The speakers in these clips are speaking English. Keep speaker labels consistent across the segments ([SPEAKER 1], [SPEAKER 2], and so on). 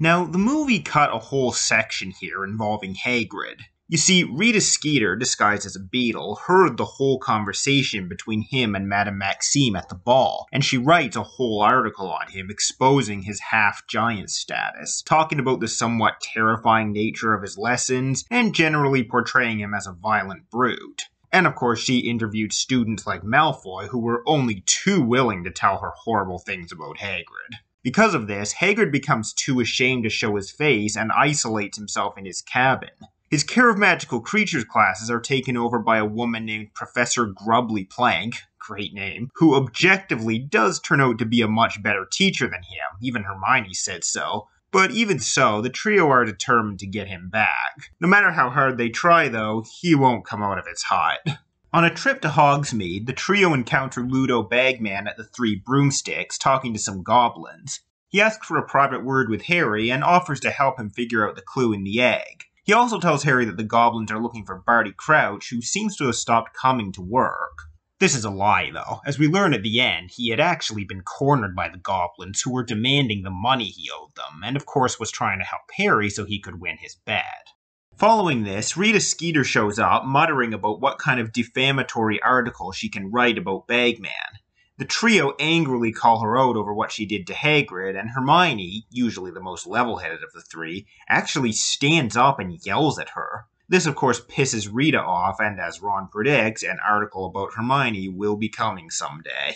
[SPEAKER 1] Now, the movie cut a whole section here involving Hagrid. You see, Rita Skeeter, disguised as a beetle, heard the whole conversation between him and Madame Maxime at the ball, and she writes a whole article on him exposing his half-giant status, talking about the somewhat terrifying nature of his lessons, and generally portraying him as a violent brute. And of course, she interviewed students like Malfoy who were only too willing to tell her horrible things about Hagrid. Because of this, Hagrid becomes too ashamed to show his face and isolates himself in his cabin. His Care of Magical Creatures classes are taken over by a woman named Professor Grubbly Plank, great name, who objectively does turn out to be a much better teacher than him, even Hermione said so. But even so, the trio are determined to get him back. No matter how hard they try though, he won't come out of its hut. On a trip to Hogsmeade, the trio encounter Ludo Bagman at the Three Broomsticks talking to some goblins. He asks for a private word with Harry and offers to help him figure out the clue in the egg. He also tells Harry that the goblins are looking for Barty Crouch, who seems to have stopped coming to work. This is a lie, though. As we learn at the end, he had actually been cornered by the goblins, who were demanding the money he owed them, and of course was trying to help Harry so he could win his bet. Following this, Rita Skeeter shows up, muttering about what kind of defamatory article she can write about Bagman. The trio angrily call her out over what she did to Hagrid, and Hermione, usually the most level-headed of the three, actually stands up and yells at her. This, of course, pisses Rita off, and as Ron predicts, an article about Hermione will be coming someday.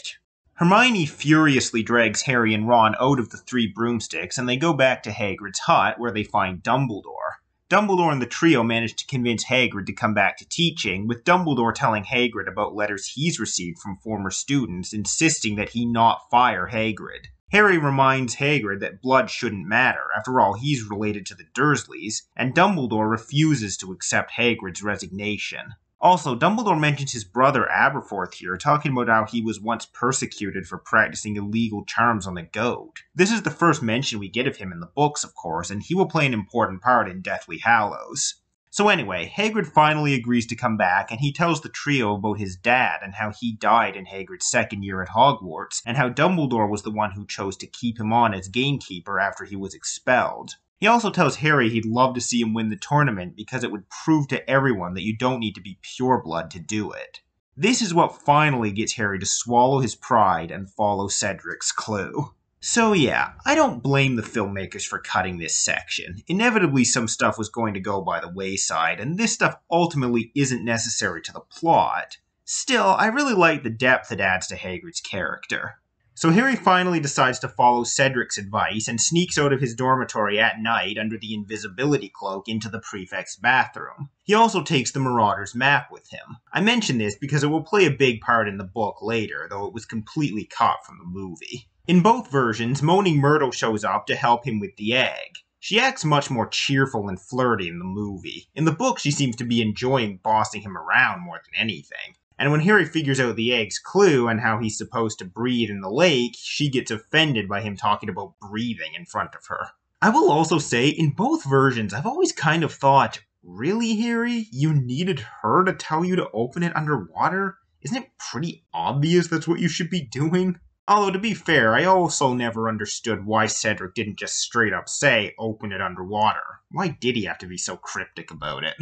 [SPEAKER 1] Hermione furiously drags Harry and Ron out of the Three Broomsticks, and they go back to Hagrid's hut, where they find Dumbledore. Dumbledore and the trio manage to convince Hagrid to come back to teaching, with Dumbledore telling Hagrid about letters he's received from former students, insisting that he not fire Hagrid. Harry reminds Hagrid that blood shouldn't matter, after all he's related to the Dursleys, and Dumbledore refuses to accept Hagrid's resignation. Also, Dumbledore mentions his brother Aberforth here, talking about how he was once persecuted for practicing illegal charms on the goat. This is the first mention we get of him in the books, of course, and he will play an important part in Deathly Hallows. So anyway, Hagrid finally agrees to come back, and he tells the trio about his dad and how he died in Hagrid's second year at Hogwarts, and how Dumbledore was the one who chose to keep him on as gamekeeper after he was expelled. He also tells Harry he'd love to see him win the tournament because it would prove to everyone that you don't need to be pureblood to do it. This is what finally gets Harry to swallow his pride and follow Cedric's clue. So yeah, I don't blame the filmmakers for cutting this section. Inevitably some stuff was going to go by the wayside, and this stuff ultimately isn't necessary to the plot. Still, I really like the depth it adds to Hagrid's character. So Harry finally decides to follow Cedric's advice and sneaks out of his dormitory at night under the invisibility cloak into the Prefects Bathroom. He also takes the Marauder's map with him. I mention this because it will play a big part in the book later, though it was completely cut from the movie. In both versions, Moaning Myrtle shows up to help him with the egg. She acts much more cheerful and flirty in the movie. In the book, she seems to be enjoying bossing him around more than anything. And when Harry figures out the egg's clue and how he's supposed to breathe in the lake, she gets offended by him talking about breathing in front of her. I will also say, in both versions, I've always kind of thought, really, Harry? You needed her to tell you to open it underwater? Isn't it pretty obvious that's what you should be doing? Although, to be fair, I also never understood why Cedric didn't just straight up say, open it underwater. Why did he have to be so cryptic about it?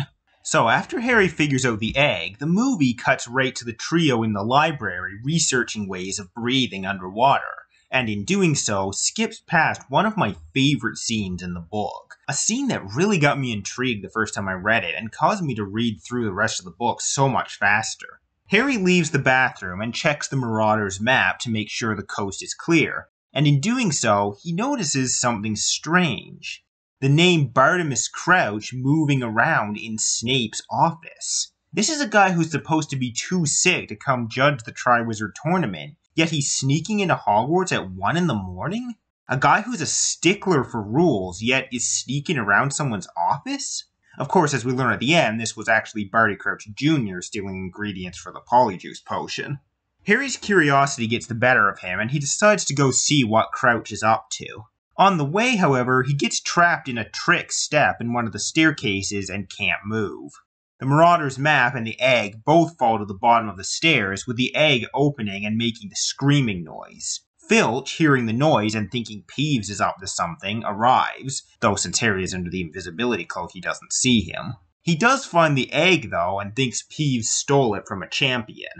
[SPEAKER 1] So after Harry figures out the egg, the movie cuts right to the trio in the library researching ways of breathing underwater, and in doing so, skips past one of my favorite scenes in the book. A scene that really got me intrigued the first time I read it and caused me to read through the rest of the book so much faster. Harry leaves the bathroom and checks the Marauder's map to make sure the coast is clear, and in doing so, he notices something strange. The name Bartimus Crouch moving around in Snape's office. This is a guy who's supposed to be too sick to come judge the Triwizard Tournament, yet he's sneaking into Hogwarts at 1 in the morning? A guy who's a stickler for rules, yet is sneaking around someone's office? Of course, as we learn at the end, this was actually Barty Crouch Jr. stealing ingredients for the Polyjuice potion. Harry's curiosity gets the better of him, and he decides to go see what Crouch is up to. On the way, however, he gets trapped in a trick step in one of the staircases and can't move. The Marauder's map and the egg both fall to the bottom of the stairs, with the egg opening and making the screaming noise. Filch, hearing the noise and thinking Peeves is up to something, arrives, though since Harry is under the invisibility cloak he doesn't see him. He does find the egg though and thinks Peeves stole it from a champion.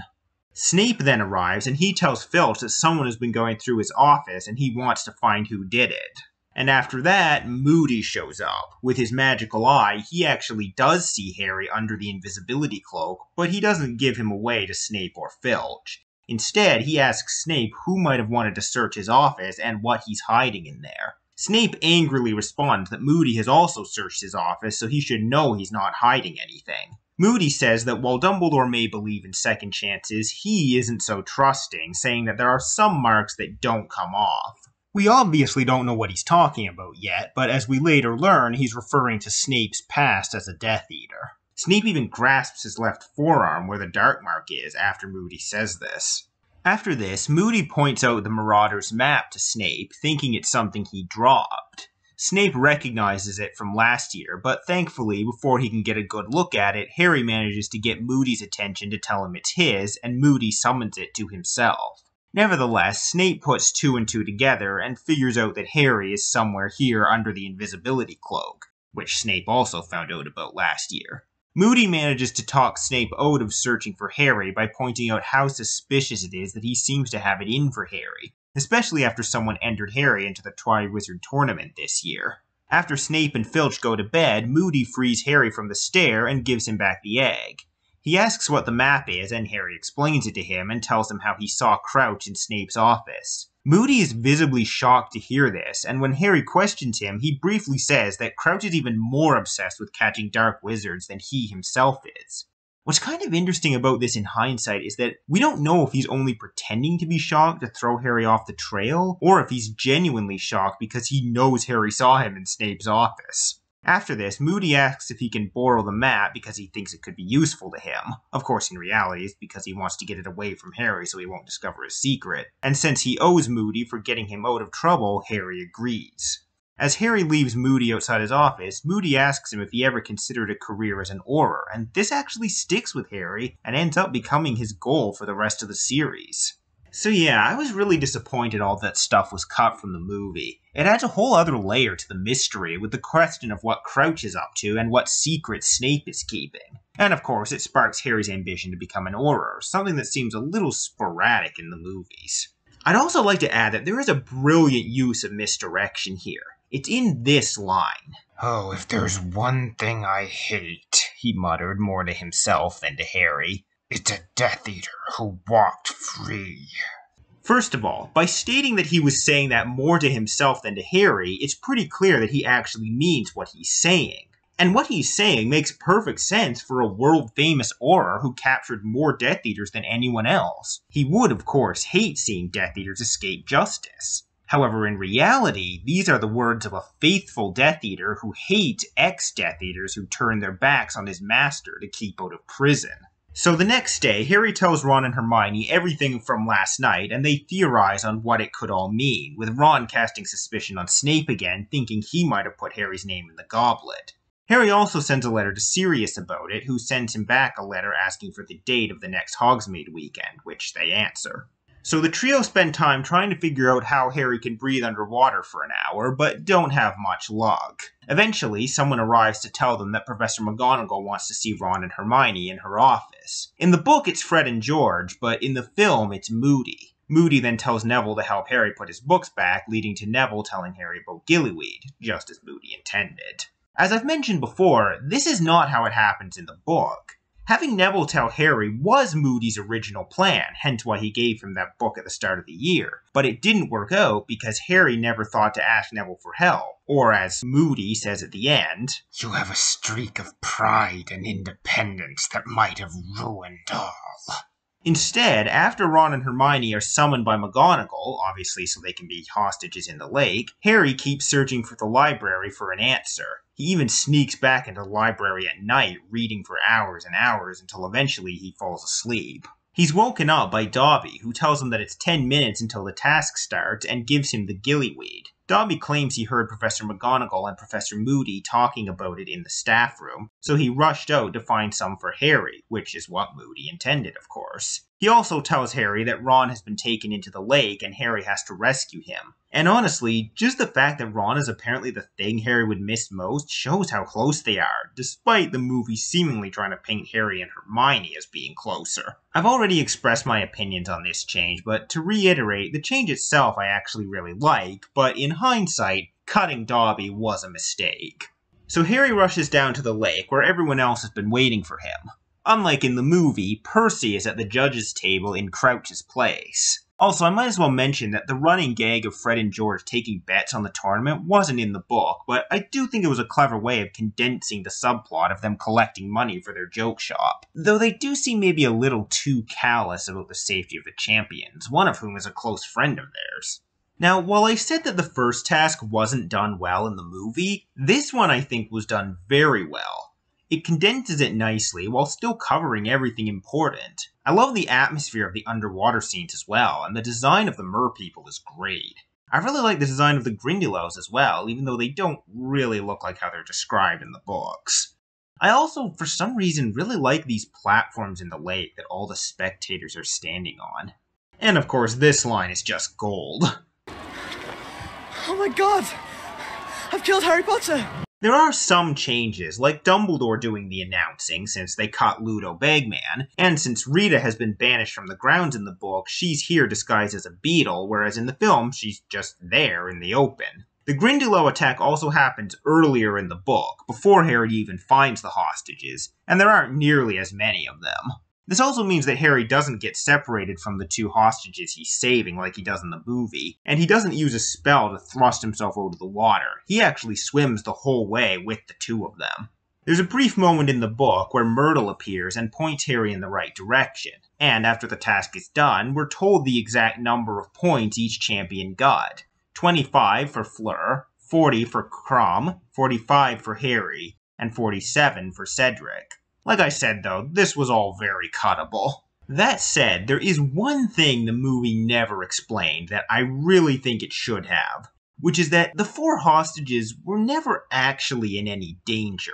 [SPEAKER 1] Snape then arrives and he tells Filch that someone has been going through his office and he wants to find who did it. And after that, Moody shows up. With his magical eye, he actually does see Harry under the invisibility cloak, but he doesn't give him away to Snape or Filch. Instead, he asks Snape who might have wanted to search his office and what he's hiding in there. Snape angrily responds that Moody has also searched his office, so he should know he's not hiding anything. Moody says that while Dumbledore may believe in second chances, he isn't so trusting, saying that there are some marks that don't come off. We obviously don't know what he's talking about yet, but as we later learn, he's referring to Snape's past as a Death Eater. Snape even grasps his left forearm where the dark mark is after Moody says this. After this, Moody points out the Marauder's map to Snape, thinking it's something he dropped. Snape recognizes it from last year, but thankfully, before he can get a good look at it, Harry manages to get Moody's attention to tell him it's his, and Moody summons it to himself. Nevertheless, Snape puts two and two together and figures out that Harry is somewhere here under the invisibility cloak, which Snape also found out about last year. Moody manages to talk Snape out of searching for Harry by pointing out how suspicious it is that he seems to have it in for Harry, especially after someone entered Harry into the Triwizard Tournament this year. After Snape and Filch go to bed, Moody frees Harry from the stair and gives him back the egg. He asks what the map is, and Harry explains it to him and tells him how he saw Crouch in Snape's office. Moody is visibly shocked to hear this, and when Harry questions him, he briefly says that Crouch is even more obsessed with catching dark wizards than he himself is. What's kind of interesting about this in hindsight is that we don't know if he's only pretending to be shocked to throw Harry off the trail, or if he's genuinely shocked because he knows Harry saw him in Snape's office. After this, Moody asks if he can borrow the map because he thinks it could be useful to him. Of course, in reality, it's because he wants to get it away from Harry so he won't discover his secret. And since he owes Moody for getting him out of trouble, Harry agrees. As Harry leaves Moody outside his office, Moody asks him if he ever considered a career as an Auror, and this actually sticks with Harry and ends up becoming his goal for the rest of the series. So yeah, I was really disappointed all that stuff was cut from the movie. It adds a whole other layer to the mystery with the question of what Crouch is up to and what secrets Snape is keeping. And of course, it sparks Harry's ambition to become an Auror, something that seems a little sporadic in the movies. I'd also like to add that there is a brilliant use of misdirection here. It's in this line. "Oh, if there's one thing I hate," he muttered more to himself than to Harry. "It's a Death Eater who walked free." First of all, by stating that he was saying that more to himself than to Harry, it's pretty clear that he actually means what he's saying. And what he's saying makes perfect sense for a world-famous Auror who captured more Death Eaters than anyone else. He would, of course, hate seeing Death Eaters escape justice. However, in reality, these are the words of a faithful Death Eater who hates ex-Death Eaters who turn their backs on his master to keep out of prison. So the next day, Harry tells Ron and Hermione everything from last night, and they theorize on what it could all mean, with Ron casting suspicion on Snape again, thinking he might have put Harry's name in the goblet. Harry also sends a letter to Sirius about it, who sends him back a letter asking for the date of the next Hogsmeade weekend, which they answer. So the trio spend time trying to figure out how Harry can breathe underwater for an hour, but don't have much luck. Eventually, someone arrives to tell them that Professor McGonagall wants to see Ron and Hermione in her office. In the book, it's Fred and George, but in the film, it's Moody. Moody then tells Neville to help Harry put his books back, leading to Neville telling Harry about Gillyweed, just as Moody intended. As I've mentioned before, this is not how it happens in the book. Having Neville tell Harry was Moody's original plan, hence why he gave him that book at the start of the year. But it didn't work out because Harry never thought to ask Neville for help. Or as Moody says at the end, "You have a streak of pride and independence that might have ruined all." Instead, after Ron and Hermione are summoned by McGonagall, obviously so they can be hostages in the lake, Harry keeps searching for the library for an answer. He even sneaks back into the library at night, reading for hours and hours until eventually he falls asleep. He's woken up by Dobby, who tells him that it's 10 minutes until the task starts and gives him the Gillyweed. Dobby claims he heard Professor McGonagall and Professor Moody talking about it in the staff room, so he rushed out to find some for Harry, which is what Moody intended, of course. He also tells Harry that Ron has been taken into the lake and Harry has to rescue him. And honestly, just the fact that Ron is apparently the thing Harry would miss most shows how close they are, despite the movie seemingly trying to paint Harry and Hermione as being closer. I've already expressed my opinions on this change, but to reiterate, the change itself I actually really like, but in hindsight, cutting Dobby was a mistake. So Harry rushes down to the lake where everyone else has been waiting for him. Unlike in the movie, Percy is at the judges' table in Crouch's place. Also, I might as well mention that the running gag of Fred and George taking bets on the tournament wasn't in the book, but I do think it was a clever way of condensing the subplot of them collecting money for their joke shop. Though they do seem maybe a little too callous about the safety of the champions, one of whom is a close friend of theirs. Now, while I said that the first task wasn't done well in the movie, this one I think was done very well. It condenses it nicely while still covering everything important. I love the atmosphere of the underwater scenes as well, and the design of the merpeople is great. I really like the design of the Grindylows as well, even though they don't really look like how they're described in the books. I also, for some reason, really like these platforms in the lake that all the spectators are standing on. And of course, this line is just gold.
[SPEAKER 2] Oh my god! I've killed Harry Potter!
[SPEAKER 1] There are some changes, like Dumbledore doing the announcing since they caught Ludo Bagman, and since Rita has been banished from the grounds in the book, she's here disguised as a beetle, whereas in the film, she's just there in the open. The Grindylow attack also happens earlier in the book, before Harry even finds the hostages, and there aren't nearly as many of them. This also means that Harry doesn't get separated from the two hostages he's saving like he does in the movie, and he doesn't use a spell to thrust himself out of the water. He actually swims the whole way with the two of them. There's a brief moment in the book where Myrtle appears and points Harry in the right direction, and after the task is done, we're told the exact number of points each champion got. 25 for Fleur, 40 for Krum, 45 for Harry, and 47 for Cedric. Like I said though, this was all very cuttable. That said, there is one thing the movie never explained that I really think it should have, which is that the four hostages were never actually in any danger.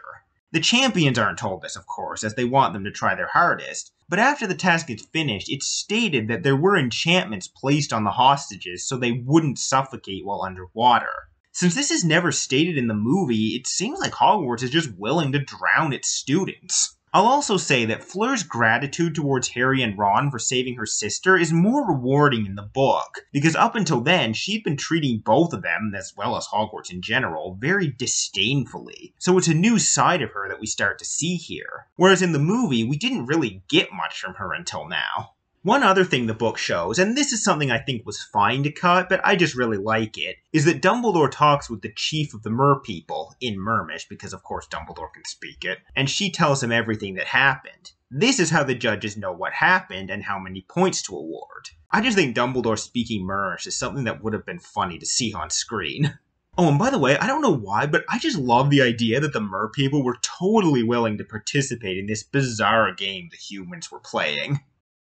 [SPEAKER 1] The champions aren't told this, of course, as they want them to try their hardest, but after the task is finished, it's stated that there were enchantments placed on the hostages so they wouldn't suffocate while underwater. Since this is never stated in the movie, it seems like Hogwarts is just willing to drown its students. I'll also say that Fleur's gratitude towards Harry and Ron for saving her sister is more rewarding in the book, because up until then, she'd been treating both of them, as well as Hogwarts in general, very disdainfully. So it's a new side of her that we start to see here. Whereas in the movie, we didn't really get much from her until now. One other thing the book shows, and this is something I think was fine to cut, but I just really like it, is that Dumbledore talks with the chief of the merpeople, in Mermish, because of course Dumbledore can speak it, and she tells him everything that happened. This is how the judges know what happened and how many points to award. I just think Dumbledore speaking Mermish is something that would have been funny to see on screen. Oh, and by the way, I don't know why, but I just love the idea that the merpeople were totally willing to participate in this bizarre game the humans were playing.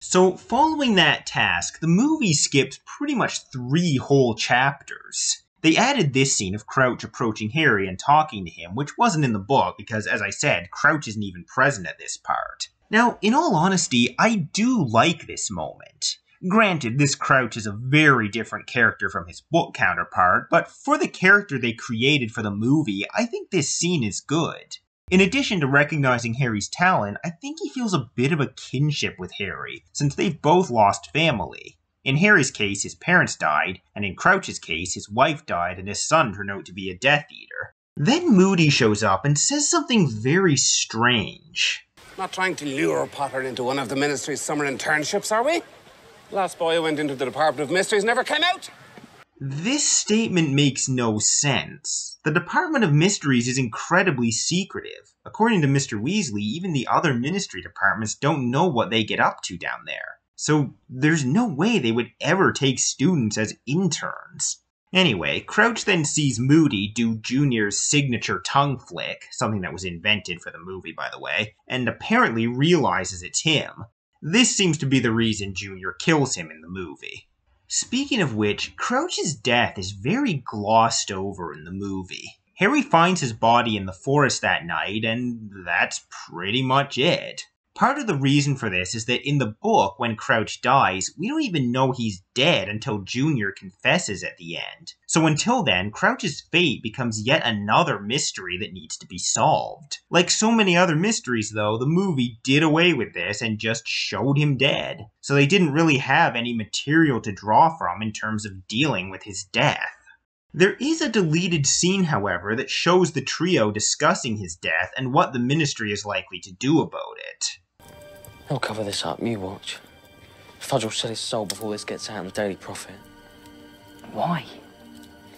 [SPEAKER 1] So, following that task, the movie skips pretty much 3 whole chapters. They added this scene of Crouch approaching Harry and talking to him, which wasn't in the book because, as I said, Crouch isn't even present at this part. Now, in all honesty, I do like this moment. Granted, this Crouch is a very different character from his book counterpart, but for the character they created for the movie, I think this scene is good. In addition to recognizing Harry's talent, I think he feels a bit of a kinship with Harry, since they've both lost family. In Harry's case, his parents died, and in Crouch's case, his wife died and his son turned out to be a Death Eater. Then Moody shows up and says something very strange.
[SPEAKER 3] Not trying to lure Potter into one of the Ministry's summer internships, are we? Last boy who went into the Department of Mysteries never came out.
[SPEAKER 1] This statement makes no sense. The Department of Mysteries is incredibly secretive. According to Mr. Weasley, even the other Ministry departments don't know what they get up to down there. So there's no way they would ever take students as interns. Anyway, Crouch then sees Moody do Junior's signature tongue flick, something that was invented for the movie by the way, and apparently realizes it's him. This seems to be the reason Junior kills him in the movie. Speaking of which, Crouch's death is very glossed over in the movie. Harry finds his body in the forest that night, and that's pretty much it. Part of the reason for this is that in the book, when Crouch dies, we don't even know he's dead until Junior confesses at the end. So until then, Crouch's fate becomes yet another mystery that needs to be solved. Like so many other mysteries though, the movie did away with this and just showed him dead. So they didn't really have any material to draw from in terms of dealing with his death. There is a deleted scene, however, that shows the trio discussing his death and what the Ministry is likely to do about it.
[SPEAKER 4] I'll cover this up, you watch. Fudge will sell his soul before this gets out in the Daily Prophet.
[SPEAKER 5] Why?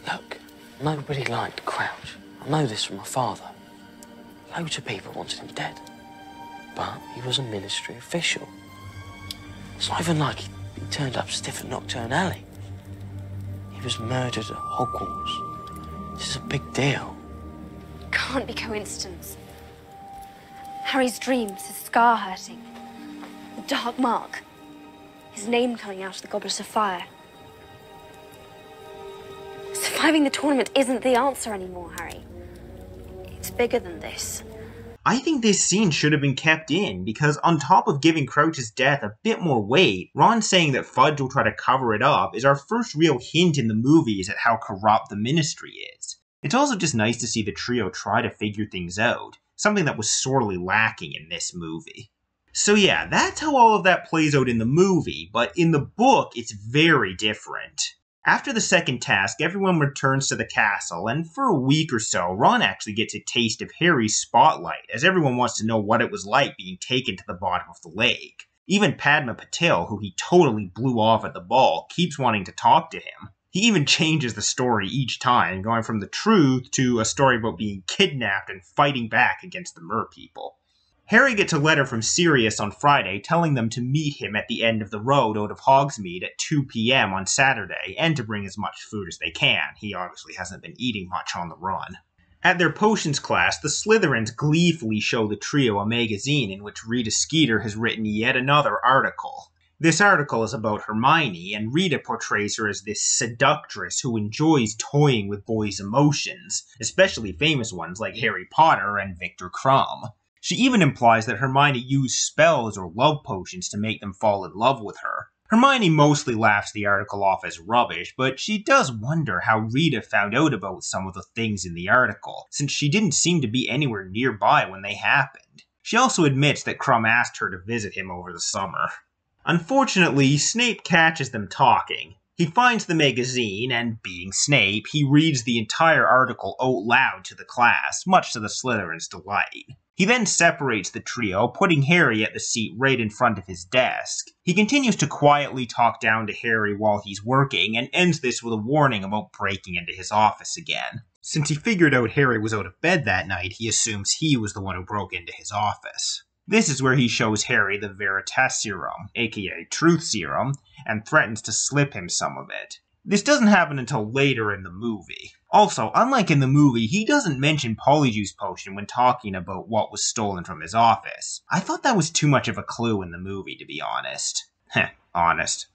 [SPEAKER 4] Look, nobody liked Crouch. I know this from my father. Loads of people wanted him dead. But he was a Ministry official. It's not even like he turned up stiff at Nocturne Alley. He was murdered at Hogwarts. This is a big deal.
[SPEAKER 6] Can't be coincidence. Harry's dreams, his scar hurting. The dark mark. His name coming out of the Goblet of Fire. Surviving the tournament isn't the answer anymore, Harry. It's bigger than this.
[SPEAKER 1] I think this scene should have been kept in, because on top of giving Crouch's death a bit more weight, Ron saying that Fudge will try to cover it up is our first real hint in the movies at how corrupt the Ministry is. It's also just nice to see the trio try to figure things out, something that was sorely lacking in this movie. So yeah, that's how all of that plays out in the movie, but in the book, it's very different. After the second task, everyone returns to the castle, and for a week or so, Ron actually gets a taste of Harry's spotlight, as everyone wants to know what it was like being taken to the bottom of the lake. Even Padma Patil, who he totally blew off at the ball, keeps wanting to talk to him. He even changes the story each time, going from the truth to a story about being kidnapped and fighting back against the merpeople. Harry gets a letter from Sirius on Friday telling them to meet him at the end of the road out of Hogsmeade at 2 p.m. on Saturday, and to bring as much food as they can. He obviously hasn't been eating much on the run. At their potions class, the Slytherins gleefully show the trio a magazine in which Rita Skeeter has written yet another article. This article is about Hermione, and Rita portrays her as this seductress who enjoys toying with boys' emotions, especially famous ones like Harry Potter and Victor Krum. She even implies that Hermione used spells or love potions to make them fall in love with her. Hermione mostly laughs the article off as rubbish, but she does wonder how Rita found out about some of the things in the article, since she didn't seem to be anywhere nearby when they happened. She also admits that Krum asked her to visit him over the summer. Unfortunately, Snape catches them talking. He finds the magazine, and being Snape, he reads the entire article out loud to the class, much to the Slytherins' delight. He then separates the trio, putting Harry at the seat right in front of his desk. He continues to quietly talk down to Harry while he's working, and ends this with a warning about breaking into his office again. Since he figured out Harry was out of bed that night, he assumes he was the one who broke into his office. This is where he shows Harry the Veritas Serum, aka Truth Serum, and threatens to slip him some of it. This doesn't happen until later in the movie. Also, unlike in the movie, he doesn't mention Polyjuice Potion when talking about what was stolen from his office. I thought that was too much of a clue in the movie, to be honest. Honest.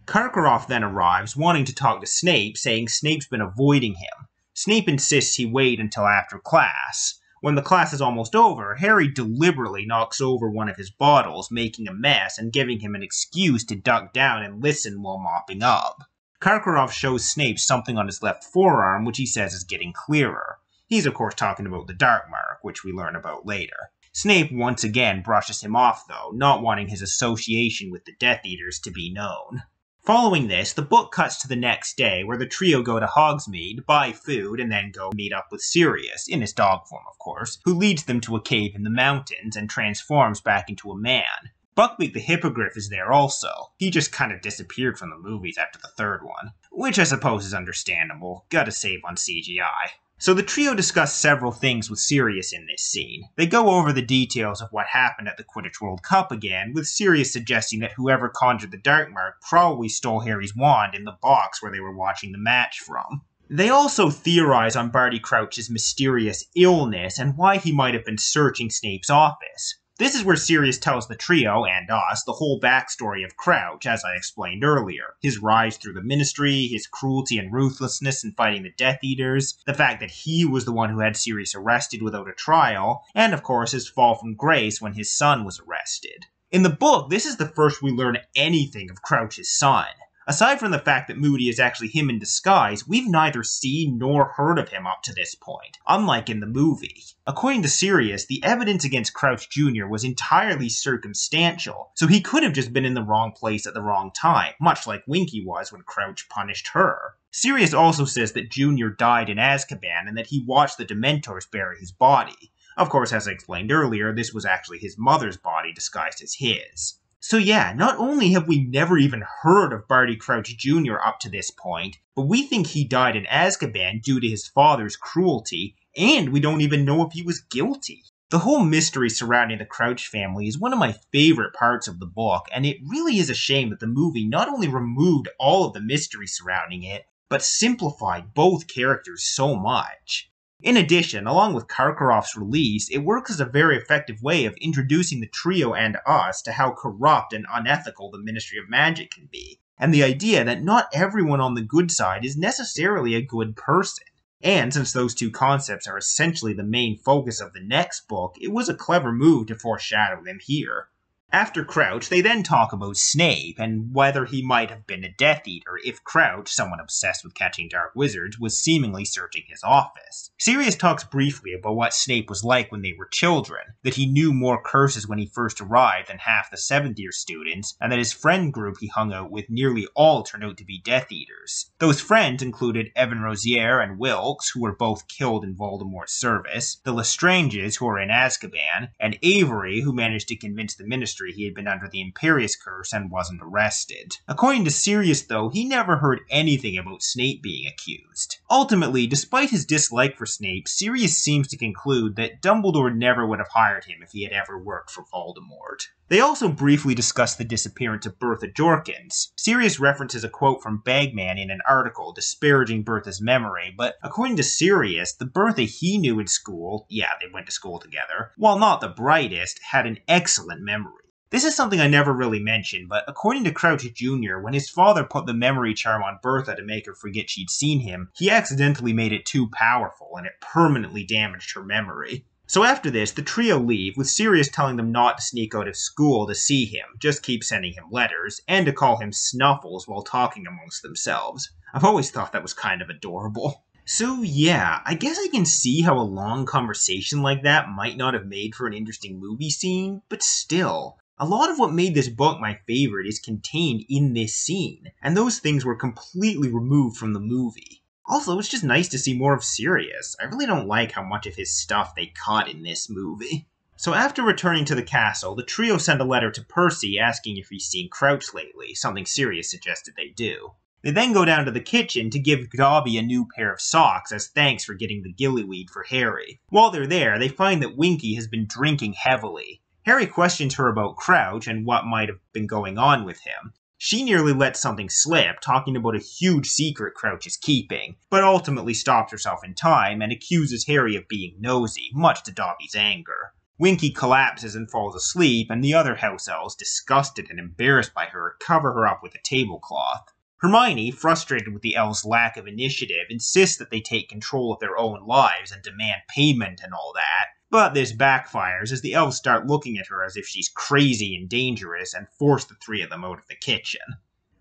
[SPEAKER 1] Karkaroff then arrives, wanting to talk to Snape, saying Snape's been avoiding him. Snape insists he wait until after class. When the class is almost over, Harry deliberately knocks over one of his bottles, making a mess and giving him an excuse to duck down and listen while mopping up. Karkaroff shows Snape something on his left forearm, which he says is getting clearer. He's of course talking about the dark mark, which we learn about later. Snape once again brushes him off though, not wanting his association with the Death Eaters to be known. Following this, the book cuts to the next day, where the trio go to Hogsmeade, buy food, and then go meet up with Sirius, in his dog form of course, who leads them to a cave in the mountains and transforms back into a man. Buckbeak the Hippogriff is there also. He just kind of disappeared from the movies after the third one, which I suppose is understandable. Gotta save on CGI. So the trio discuss several things with Sirius in this scene. They go over the details of what happened at the Quidditch World Cup again, with Sirius suggesting that whoever conjured the Dark Mark probably stole Harry's wand in the box where they were watching the match from. They also theorize on Barty Crouch's mysterious illness and why he might have been searching Snape's office. This is where Sirius tells the trio, and us, the whole backstory of Crouch, as I explained earlier. His rise through the Ministry, his cruelty and ruthlessness in fighting the Death Eaters, the fact that he was the one who had Sirius arrested without a trial, and of course his fall from grace when his son was arrested. In the book, this is the first we learn anything of Crouch's son. Aside from the fact that Moody is actually him in disguise, we've neither seen nor heard of him up to this point, unlike in the movie. According to Sirius, the evidence against Crouch Jr. was entirely circumstantial, so he could have just been in the wrong place at the wrong time, much like Winky was when Crouch punished her. Sirius also says that Jr. died in Azkaban and that he watched the Dementors bury his body. Of course, as I explained earlier, this was actually his mother's body disguised as his. So yeah, not only have we never even heard of Barty Crouch Jr. up to this point, but we think he died in Azkaban due to his father's cruelty, and we don't even know if he was guilty. The whole mystery surrounding the Crouch family is one of my favorite parts of the book, and it really is a shame that the movie not only removed all of the mystery surrounding it, but simplified both characters so much. In addition, along with Karkaroff's release, it works as a very effective way of introducing the trio and us to how corrupt and unethical the Ministry of Magic can be, and the idea that not everyone on the good side is necessarily a good person. And since those two concepts are essentially the main focus of the next book, it was a clever move to foreshadow them here. After Crouch, they then talk about Snape, and whether he might have been a Death Eater if Crouch, someone obsessed with catching dark wizards, was seemingly searching his office. Sirius talks briefly about what Snape was like when they were children, that he knew more curses when he first arrived than half the 7th year students, and that his friend group he hung out with nearly all turned out to be Death Eaters. Those friends included Evan Rosier and Wilkes, who were both killed in Voldemort's service, the Lestranges, who were in Azkaban, and Avery, who managed to convince the Ministry he had been under the Imperius curse and wasn't arrested. According to Sirius, though, he never heard anything about Snape being accused. Ultimately, despite his dislike for Snape, Sirius seems to conclude that Dumbledore never would have hired him if he had ever worked for Voldemort. They also briefly discuss the disappearance of Bertha Jorkins. Sirius references a quote from Bagman in an article disparaging Bertha's memory, but according to Sirius, the Bertha he knew in school, yeah, they went to school together, while not the brightest, had an excellent memory. This is something I never really mentioned, but according to Crouch Jr., when his father put the memory charm on Bertha to make her forget she'd seen him, he accidentally made it too powerful, and it permanently damaged her memory. So after this, the trio leave, with Sirius telling them not to sneak out of school to see him, just keep sending him letters, and to call him Snuffles while talking amongst themselves. I've always thought that was kind of adorable. So yeah, I guess I can see how a long conversation like that might not have made for an interesting movie scene, but still. A lot of what made this book my favorite is contained in this scene, and those things were completely removed from the movie. Also, it's just nice to see more of Sirius. I really don't like how much of his stuff they cut in this movie. So after returning to the castle, the trio send a letter to Percy asking if he's seen Crouch lately, something Sirius suggested they do. They then go down to the kitchen to give Dobby a new pair of socks as thanks for getting the Gillyweed for Harry. While they're there, they find that Winky has been drinking heavily. Harry questions her about Crouch and what might have been going on with him. She nearly lets something slip, talking about a huge secret Crouch is keeping, but ultimately stops herself in time and accuses Harry of being nosy, much to Dobby's anger. Winky collapses and falls asleep, and the other house elves, disgusted and embarrassed by her, cover her up with a tablecloth. Hermione, frustrated with the elves' lack of initiative, insists that they take control of their own lives and demand payment and all that. But this backfires as the elves start looking at her as if she's crazy and dangerous and force the three of them out of the kitchen.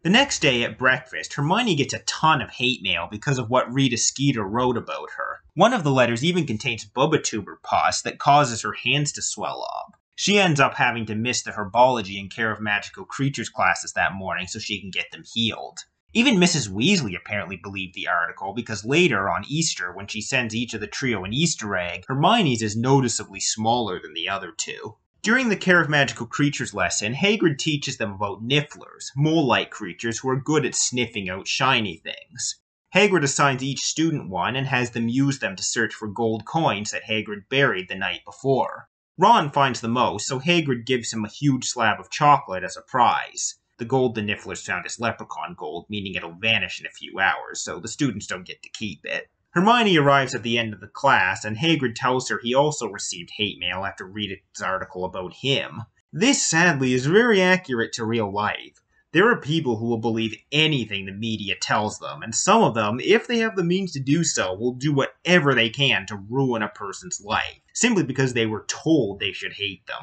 [SPEAKER 1] The next day at breakfast, Hermione gets a ton of hate mail because of what Rita Skeeter wrote about her. One of the letters even contains Bubatuber pus that causes her hands to swell up. She ends up having to miss the herbology and care of magical creatures classes that morning so she can get them healed. Even Mrs. Weasley apparently believed the article because later on Easter, when she sends each of the trio an Easter egg, Hermione's is noticeably smaller than the other two. During the Care of Magical Creatures lesson, Hagrid teaches them about Nifflers, mole-like creatures who are good at sniffing out shiny things. Hagrid assigns each student one and has them use them to search for gold coins that Hagrid buried the night before. Ron finds the most, so Hagrid gives him a huge slab of chocolate as a prize. The gold the Nifflers found is leprechaun gold, meaning it'll vanish in a few hours, so the students don't get to keep it. Hermione arrives at the end of the class, and Hagrid tells her he also received hate mail after reading his article about him. This, sadly, is very accurate to real life. There are people who will believe anything the media tells them, and some of them, if they have the means to do so, will do whatever they can to ruin a person's life, simply because they were told they should hate them.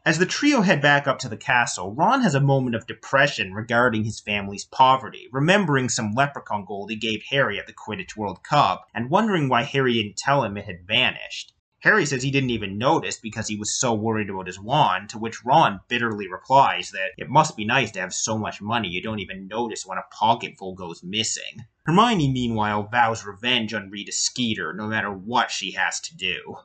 [SPEAKER 1] As the trio head back up to the castle, Ron has a moment of depression regarding his family's poverty, remembering some leprechaun gold he gave Harry at the Quidditch World Cup, and wondering why Harry didn't tell him it had vanished. Harry says he didn't even notice because he was so worried about his wand, to which Ron bitterly replies that it must be nice to have so much money you don't even notice when a pocketful goes missing. Hermione, meanwhile, vows revenge on Rita Skeeter no matter what she has to do.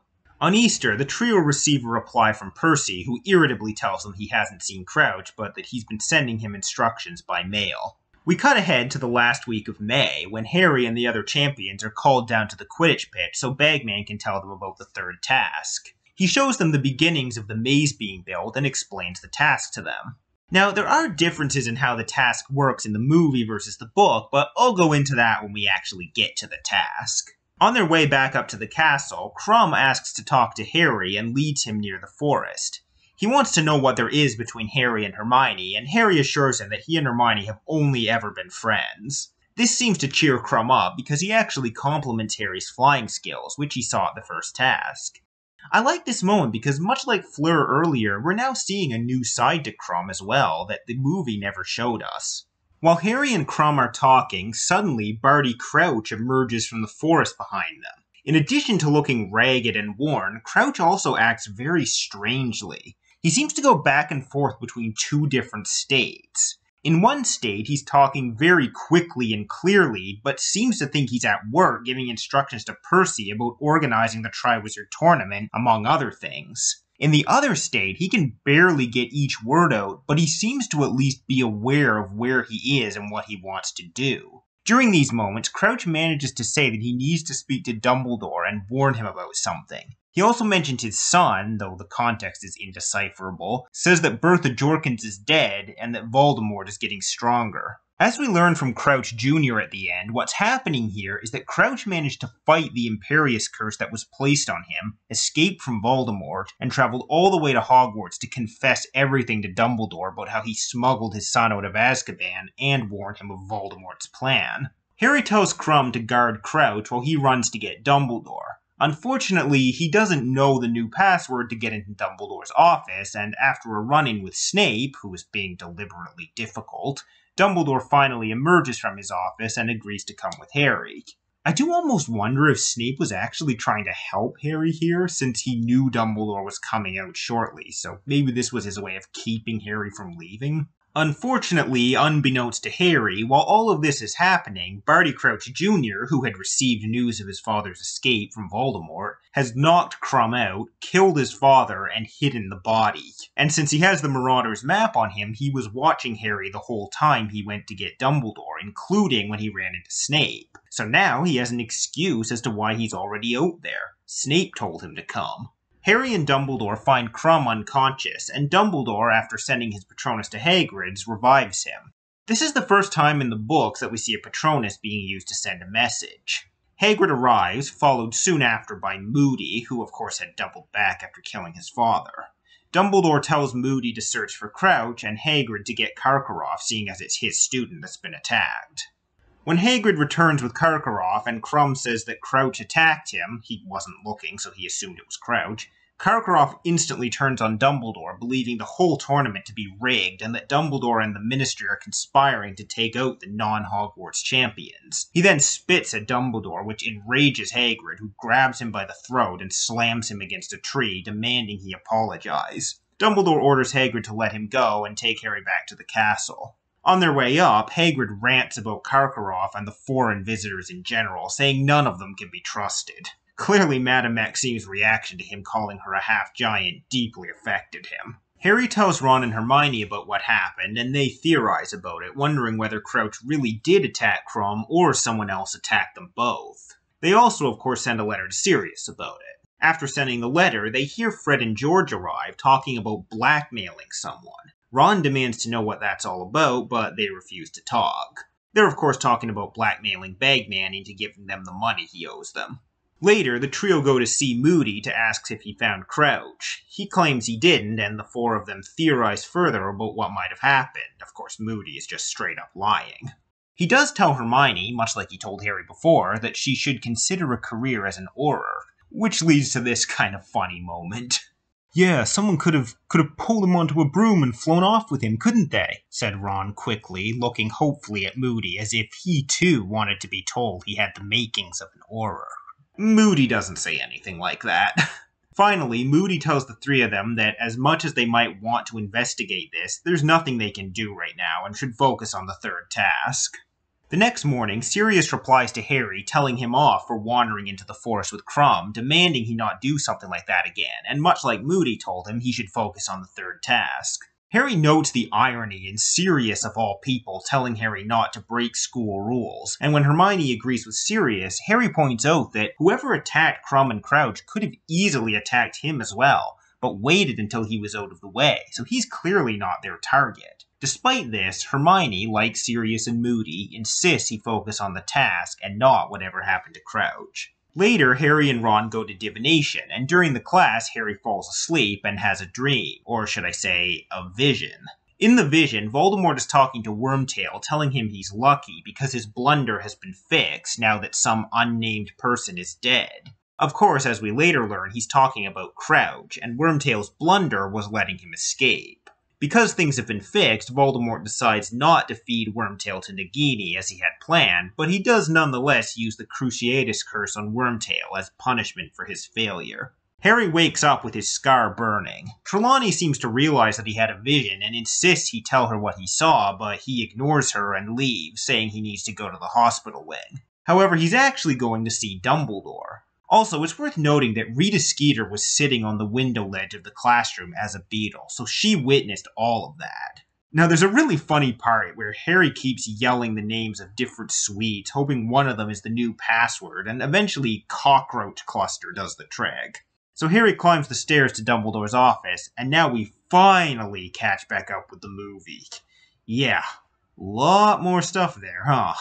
[SPEAKER 1] On Easter, the trio receive a reply from Percy, who irritably tells them he hasn't seen Crouch, but that he's been sending him instructions by mail. We cut ahead to the last week of May, when Harry and the other champions are called down to the Quidditch pitch so Bagman can tell them about the third task. He shows them the beginnings of the maze being built and explains the task to them. Now, there are differences in how the task works in the movie versus the book, but I'll go into that when we actually get to the task. On their way back up to the castle, Krum asks to talk to Harry and leads him near the forest. He wants to know what there is between Harry and Hermione, and Harry assures him that he and Hermione have only ever been friends. This seems to cheer Krum up because he actually compliments Harry's flying skills, which he saw at the first task. I like this moment because much like Fleur earlier, we're now seeing a new side to Krum as well that the movie never showed us. While Harry and Krum are talking, suddenly Barty Crouch emerges from the forest behind them. In addition to looking ragged and worn, Crouch also acts very strangely. He seems to go back and forth between two different states. In one state, he's talking very quickly and clearly, but seems to think he's at work giving instructions to Percy about organizing the Triwizard Tournament, among other things. In the other state, he can barely get each word out, but he seems to at least be aware of where he is and what he wants to do. During these moments, Crouch manages to say that he needs to speak to Dumbledore and warn him about something. He also mentioned his son, though the context is indecipherable, says that Bertha Jorkins is dead and that Voldemort is getting stronger. As we learn from Crouch Jr. at the end, what's happening here is that Crouch managed to fight the Imperius Curse that was placed on him, escaped from Voldemort, and traveled all the way to Hogwarts to confess everything to Dumbledore about how he smuggled his son out of Azkaban and warned him of Voldemort's plan. Harry tells Krum to guard Crouch while he runs to get Dumbledore. Unfortunately, he doesn't know the new password to get into Dumbledore's office, and after a run-in with Snape, who is being deliberately difficult, Dumbledore finally emerges from his office and agrees to come with Harry. I do almost wonder if Snape was actually trying to help Harry here, since he knew Dumbledore was coming out shortly, so maybe this was his way of keeping Harry from leaving. Unfortunately, unbeknownst to Harry, while all of this is happening, Barty Crouch Jr., who had received news of his father's escape from Voldemort, has knocked Krum out, killed his father, and hidden the body. And since he has the Marauder's map on him, he was watching Harry the whole time he went to get Dumbledore, including when he ran into Snape. So now he has an excuse as to why he's already out there. Snape told him to come. Harry and Dumbledore find Krum unconscious, and Dumbledore, after sending his Patronus to Hagrid's, revives him. This is the first time in the books that we see a Patronus being used to send a message. Hagrid arrives, followed soon after by Moody, who of course had doubled back after killing his father. Dumbledore tells Moody to search for Crouch, and Hagrid to get Karkaroff, seeing as it's his student that's been attacked. When Hagrid returns with Karkaroff and Krum says that Crouch attacked him, he wasn't looking so he assumed it was Crouch, Karkaroff instantly turns on Dumbledore, believing the whole tournament to be rigged and that Dumbledore and the Ministry are conspiring to take out the non-Hogwarts champions. He then spits at Dumbledore, which enrages Hagrid, who grabs him by the throat and slams him against a tree, demanding he apologize. Dumbledore orders Hagrid to let him go and take Harry back to the castle. On their way up, Hagrid rants about Karkaroff and the foreign visitors in general, saying none of them can be trusted. Clearly, Madame Maxime's reaction to him calling her a half-giant deeply affected him. Harry tells Ron and Hermione about what happened, and they theorize about it, wondering whether Crouch really did attack Krum or someone else attacked them both. They also, of course, send a letter to Sirius about it. After sending the letter, they hear Fred and George arrive, talking about blackmailing someone. Ron demands to know what that's all about, but they refuse to talk. They're of course talking about blackmailing Bagman into giving them the money he owes them. Later, the trio go to see Moody to ask if he found Crouch. He claims he didn't, and the four of them theorize further about what might have happened. Of course, Moody is just straight up lying. He does tell Hermione, much like he told Harry before, that she should consider a career as an Auror, which leads to this kind of funny moment. "Yeah, someone could have pulled him onto a broom and flown off with him, couldn't they?" said Ron quickly, looking hopefully at Moody as if he too wanted to be told he had the makings of an Auror. Moody doesn't say anything like that. Finally, Moody tells the three of them that as much as they might want to investigate this, there's nothing they can do right now and should focus on the third task. The next morning, Sirius replies to Harry, telling him off for wandering into the forest with Krum, demanding he not do something like that again, and much like Moody told him, he should focus on the third task. Harry notes the irony in Sirius of all people telling Harry not to break school rules, and when Hermione agrees with Sirius, Harry points out that whoever attacked Krum and Crouch could have easily attacked him as well, but waited until he was out of the way, so he's clearly not their target. Despite this, Hermione, like Sirius and Moody, insists he focus on the task and not whatever happened to Crouch. Later, Harry and Ron go to divination, and during the class, Harry falls asleep and has a dream, or should I say, a vision. In the vision, Voldemort is talking to Wormtail, telling him he's lucky because his blunder has been fixed now that some unnamed person is dead. Of course, as we later learn, he's talking about Crouch, and Wormtail's blunder was letting him escape. Because things have been fixed, Voldemort decides not to feed Wormtail to Nagini as he had planned, but he does nonetheless use the Cruciatus curse on Wormtail as punishment for his failure. Harry wakes up with his scar burning. Trelawney seems to realize that he had a vision and insists he tell her what he saw, but he ignores her and leaves, saying he needs to go to the hospital wing. However, he's actually going to see Dumbledore. Also, it's worth noting that Rita Skeeter was sitting on the window ledge of the classroom as a beetle, so she witnessed all of that. Now, there's a really funny part where Harry keeps yelling the names of different suites, hoping one of them is the new password, and eventually Cockroach Cluster does the trick. So Harry climbs the stairs to Dumbledore's office, and now we finally catch back up with the movie. Yeah, lot more stuff there, huh?